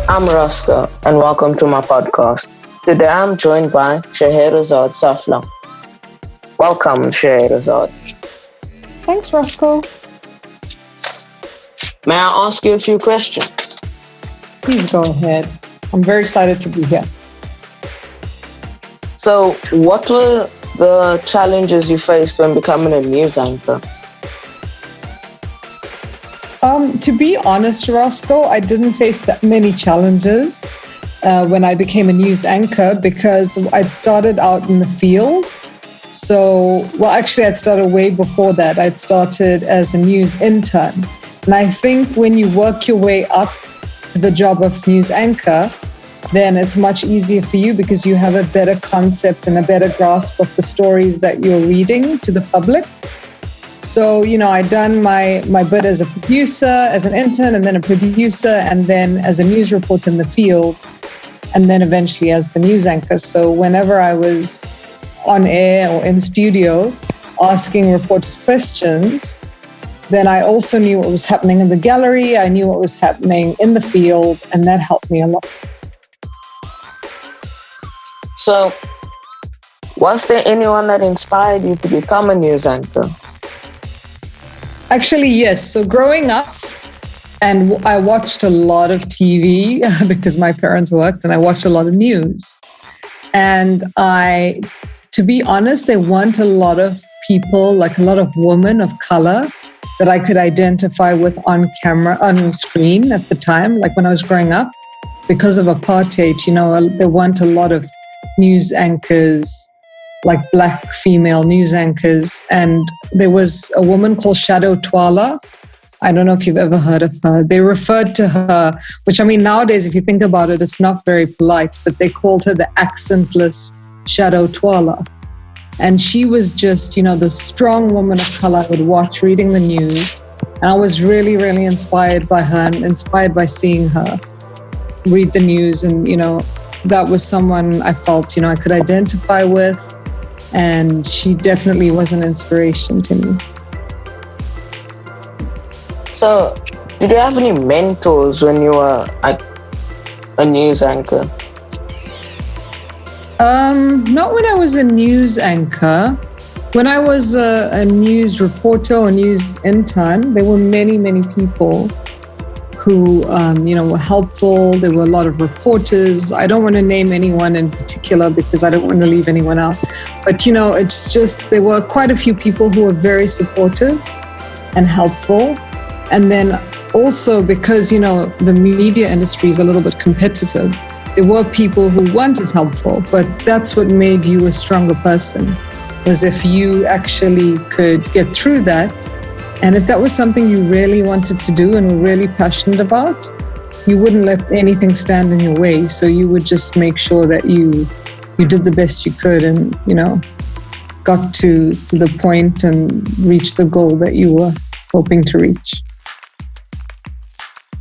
I'm Rosco, and welcome to my podcast. Today I'm joined by Scheherazade Safla. Welcome, Scheherazade. Thanks, Rosco. May I ask you a few questions? Please go ahead. I'm very excited to be here. So, what were the challenges you faced when becoming a news anchor? To be honest, Rosco, I didn't face that many challenges when I became a news anchor because I'd started out in the field. I'd started way before that. I'd started as a news intern. And I think when you work your way up to the job of news anchor, then it's much easier for you because you have a better concept and a better grasp of the stories that you're reading to the public. So, I'd done my bit as a producer, as an intern, and then a producer, and then as a news reporter in the field, and then eventually as the news anchor. So whenever I was on air or in studio asking reporters questions, then I also knew what was happening in the gallery. I knew what was happening in the field, and that helped me a lot. So, was there anyone that inspired you to become a news anchor? Actually, yes. So growing up, and I watched a lot of TV because my parents worked, and I watched a lot of news. And to be honest, there weren't a lot of people, like a lot of women of color that I could identify with on screen at the time, like when I was growing up. Because of apartheid, there weren't a lot of news anchors, like black female news anchors. And there was a woman called Shadow Twala. I don't know if you've ever heard of her. They referred to her, which nowadays, if you think about it, it's not very polite, but they called her the accentless Shadow Twala. And she was just, the strong woman of color I would watch reading the news. And I was really, really inspired by her and inspired by seeing her read the news. And, that was someone I felt, I could identify with. And she definitely was an inspiration to me. So, did you have any mentors when you were a news anchor? Not when I was a news anchor. When I was a news reporter or news intern, there were many, many people who, were helpful. There were a lot of reporters. I don't want to name anyone in particular because I don't want to leave anyone out. But, it's just, there were quite a few people who were very supportive and helpful. And then also because, the media industry is a little bit competitive, there were people who weren't as helpful, but that's what made you a stronger person, was if you actually could get through that. And if that was something you really wanted to do and were really passionate about, you wouldn't let anything stand in your way. So you would just make sure that you did the best you could and, got to the point and reached the goal that you were hoping to reach.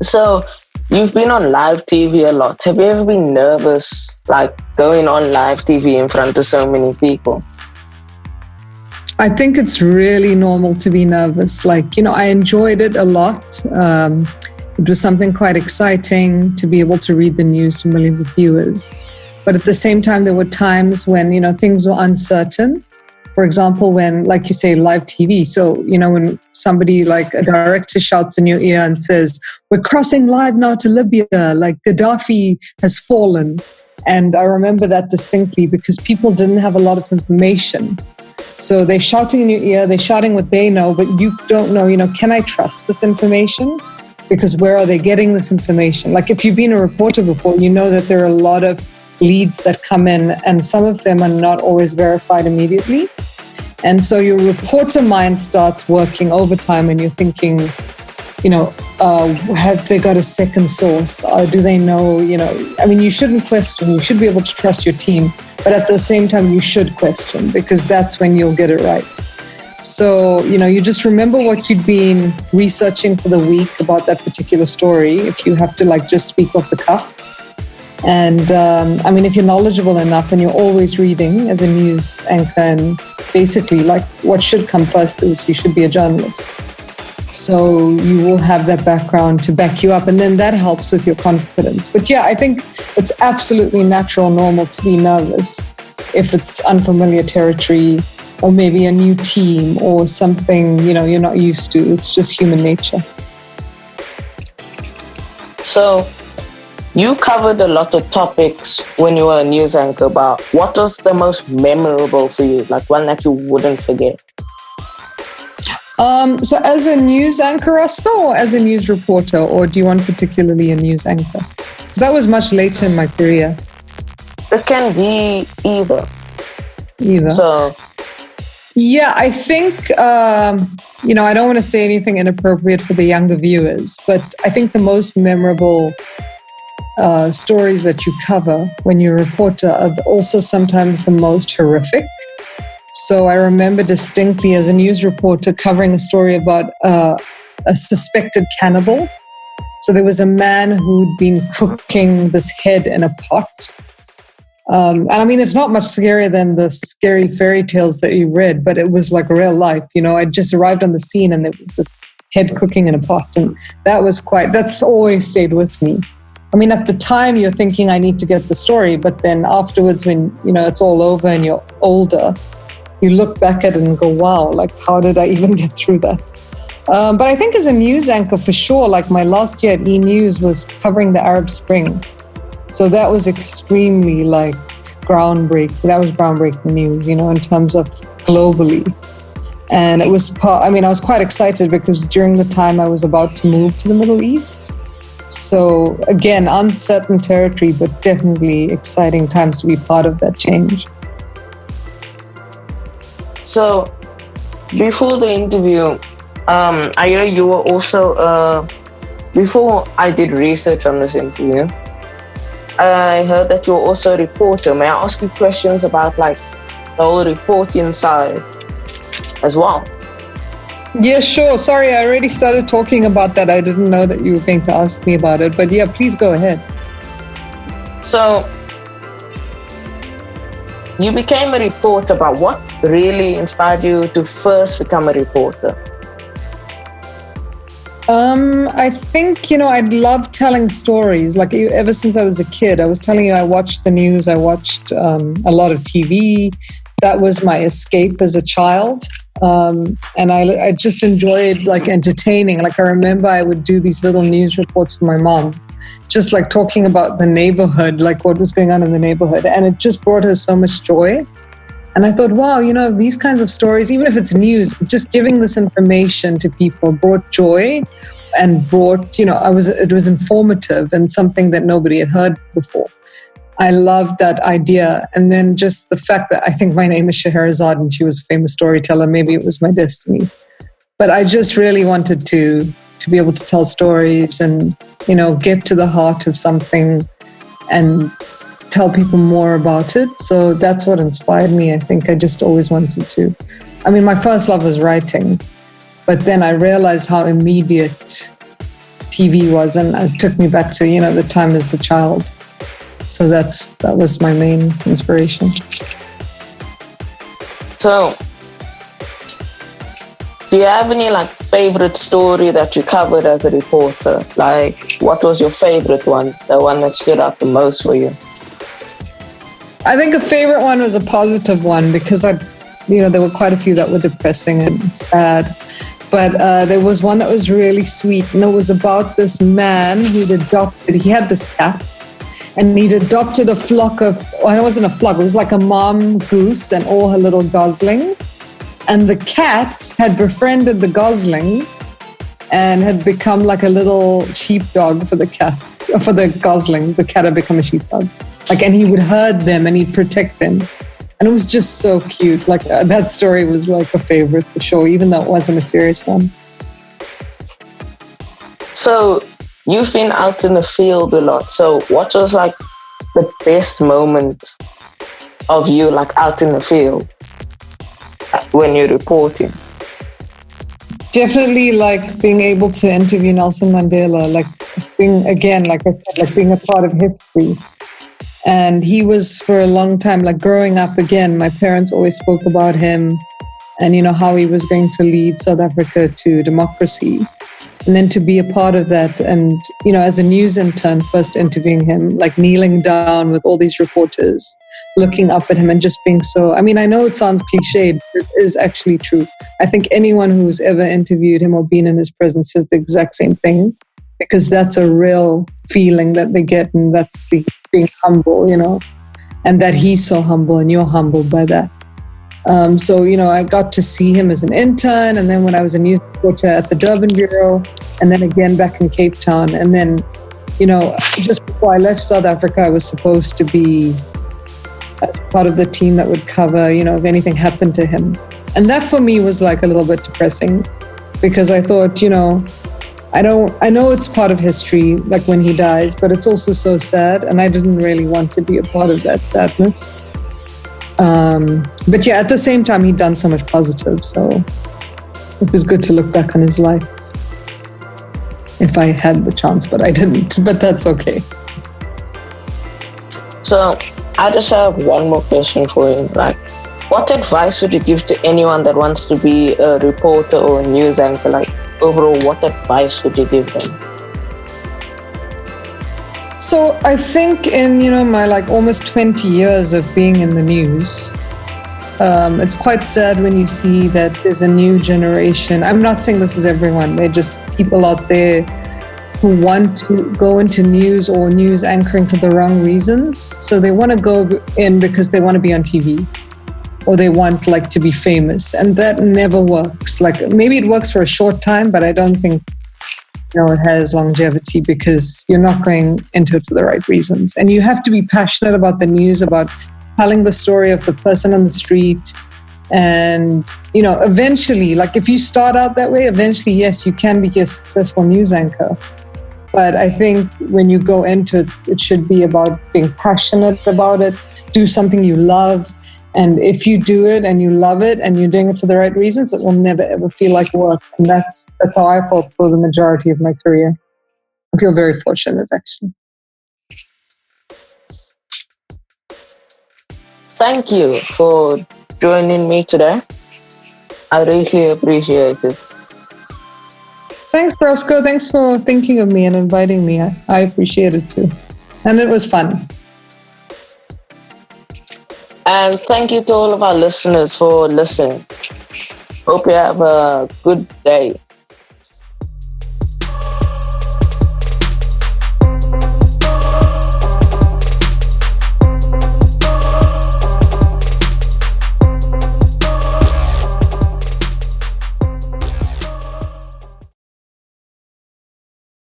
So you've been on live TV a lot. Have you ever been nervous, like going on live TV in front of so many people? I think it's really normal to be nervous. I enjoyed it a lot. It was something quite exciting to be able to read the news to millions of viewers. But at the same time, there were times when, things were uncertain. For example, when, like you say, live TV. So, when somebody like a director shouts in your ear and says, "We're crossing live now to Libya, like Gaddafi has fallen." And I remember that distinctly because people didn't have a lot of information. So they're shouting in your ear, they're shouting what they know, but you don't know, can I trust this information? Because where are they getting this information? Like if you've been a reporter before, you know that there are a lot of leads that come in and some of them are not always verified immediately. And so your reporter mind starts working overtime and you're thinking, have they got a second source? Do they know, you shouldn't question. You should be able to trust your team. But at the same time, you should question because that's when you'll get it right. So, you just remember what you'd been researching for the week about that particular story if you have to just speak off the cuff. And if you're knowledgeable enough and you're always reading as a news anchor, and basically what should come first is you should be a journalist. So you will have that background to back you up, and then that helps with your confidence. But yeah, I think it's absolutely natural, normal to be nervous if it's unfamiliar territory or maybe a new team or something, you're not used to. It's just human nature. So you covered a lot of topics when you were a news anchor, but what was the most memorable for you? Like one that you wouldn't forget? So as a news anchor, Rosco, or as a news reporter, or do you want particularly a news anchor? Because that was much later in my career. It can be either. So, yeah, I think, I don't want to say anything inappropriate for the younger viewers, but I think the most memorable stories that you cover when you're a reporter are also sometimes the most horrific. So I remember distinctly as a news reporter covering a story about a suspected cannibal. So there was a man who'd been cooking this head in a pot. And I mean, it's not much scarier than the scary fairy tales that you read, but it was like real life. I just arrived on the scene and there was this head cooking in a pot. And that's always stayed with me. I mean, at the time you're thinking I need to get the story, but then afterwards when, it's all over and you're older, you look back at it and go, wow, like how did I even get through that? But I think as a news anchor, for sure, like my last year at E-News was covering the Arab Spring. So that was extremely groundbreaking. That was groundbreaking news, in terms of globally. And it was I was quite excited because during the time I was about to move to the Middle East. So again, uncertain territory, but definitely exciting times to be part of that change. So before the interview, I hear you were also, before I did research on this interview, I heard that you're also a reporter. May I ask you questions about the whole reporting side as well? Yeah, sure. Sorry, I already started talking about that. I didn't know that you were going to ask me about it. But yeah, please go ahead. So you became a reporter, but what really inspired you to first become a reporter? I think, I love telling stories. Like ever since I was a kid, I was telling you, I watched the news. I watched a lot of TV. That was my escape as a child. And I just enjoyed entertaining. I remember I would do these little news reports for my mom, just talking about the neighborhood, what was going on in the neighborhood. And it just brought her so much joy. And I thought, wow, these kinds of stories, even if it's news, just giving this information to people brought joy and brought, it was informative and something that nobody had heard before. I loved that idea. And then just the fact that I think my name is Scheherazade and she was a famous storyteller, maybe it was my destiny. But I just really wanted to be able to tell stories and, get to the heart of something and tell people more about it. So that's what inspired me. I think I just always wanted to. I mean, my first love was writing, but then I realized how immediate TV was, and it took me back to, the time as a child. So that was my main inspiration. So, do you have any favorite story that you covered as a reporter? What was your favorite one? The one that stood out the most for you? I think a favorite one was a positive one because there were quite a few that were depressing and sad. But there was one that was really sweet, and it was about this man he had this cat, and he'd adopted a flock of, well, it wasn't a flock, it was like a mom goose and all her little goslings. And the cat had befriended the goslings and had become like a little sheepdog for the cat, for the gosling. The cat had become a sheepdog. And he would herd them and he'd protect them. And it was just so cute. That story was a favorite for sure, even though it wasn't a serious one. So you've been out in the field a lot. So what was the best moment of you out in the field when you're reporting? Definitely being able to interview Nelson Mandela. It's being, again, like I said, being a part of history. And he was for a long time, growing up again, my parents always spoke about him. and how he was going to lead South Africa to democracy. And then to be a part of that, and as a news intern, first interviewing him, like kneeling down with all these reporters, looking up at him and just being so, I know it sounds cliched, but it is actually true. I think anyone who's ever interviewed him or been in his presence says the exact same thing, because that's a real feeling that they get, and that's the being humble, and that he's so humble and you're humbled by that. So, I got to see him as an intern, and then when I was a news reporter at the Durban Bureau, and then again back in Cape Town. And then, just before I left South Africa, I was supposed to be as part of the team that would cover, if anything happened to him. And that for me was like a little bit depressing, because I thought, I know it's part of history, like when he dies, but it's also so sad. And I didn't really want to be a part of that sadness. But yeah, at the same time, he'd done so much positive. So it was good to look back on his life, if I had the chance, but I didn't. But that's okay. So I just have one more question for you. Like, what advice would you give to anyone that wants to be a reporter or a news anchor? Like, overall, what advice would you give them? So I think in, my like almost 20 years of being in the news, it's quite sad when you see that there's a new generation. I'm not saying this is everyone. They're just people out there who want to go into news or news anchoring for the wrong reasons. So they want to go in because they want to be on TV, or they want like to be famous. And that never works. Like maybe it works for a short time, but I don't think it has longevity, because you're not going into it for the right reasons. And you have to be passionate about the news, about telling the story of the person on the street. And, eventually, like if you start out that way, eventually, yes, you can be a successful news anchor. But I think when you go into it, it should be about being passionate about it, do something you love. And if you do it and you love it and you're doing it for the right reasons, it will never ever feel like work. And that's how I felt for the majority of my career. I feel very fortunate, actually. Thank you for joining me today. I really appreciate it. Thanks, Rosco. Thanks for thinking of me and inviting me. I appreciate it too. And it was fun. And thank you to all of our listeners for listening. Hope you have a good day.